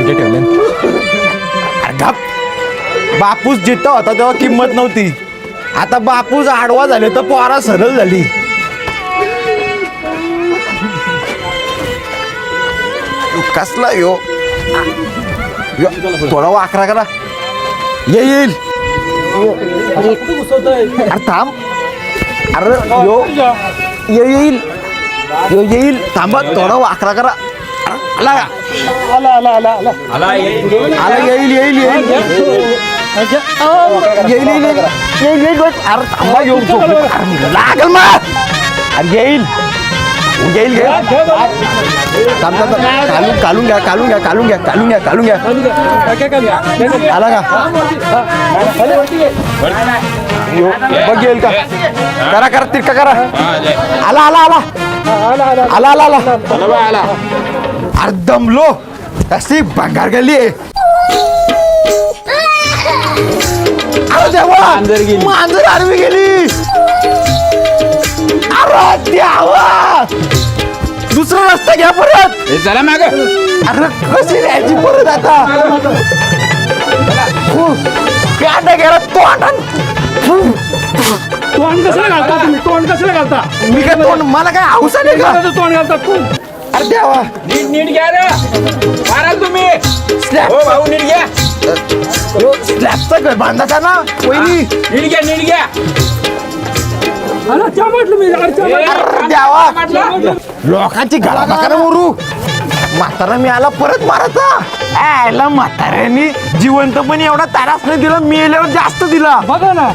कुठे ठेवले अरे गप. बापूस जिथं होता तेव्हा किंमत नव्हती. आता बापूस आडवा झाले तर पोरा सरळ झाली. कसला यो थोडा वाकरा करा येईल. अरे थांब. अरे यो येईल थांबा थोडा वाकरा करा. आला येईल अरे थांबा येऊ लागल मग. अरे येईल कालून घ्या आला का बघ येईल का करा तिरका करा. आला अरे दमलो तशी भंगार गेली. मांजर आडवी गेली. अरे द्यावा दुसरा रस्ता घ्या परत. चला माग अरे कशी द्यायची परत आता. काटा गेला तोंड कसं घालता तुम्ही मी काय तोंड मला काय हौसा नाही का. तोंड घालतात कोण अरे द्यावा नीट घ्या रे माराल तुम्ही. स्लॅब हो भाऊ नीट घ्या स्लॅबचा घर बांधायचा ना पहिली. नीट घ्या अरे चा म्हटलं मी अरे चा म्हटलं. अरे द्यावा लोकांची गळा नका मोरू. म्हातारा मी आला परत मारायचा. आयला म्हाताऱ्याने जिवंत पण एवढा तारास नाही दिला, मेल्यावर जास्त दिला. बघा ना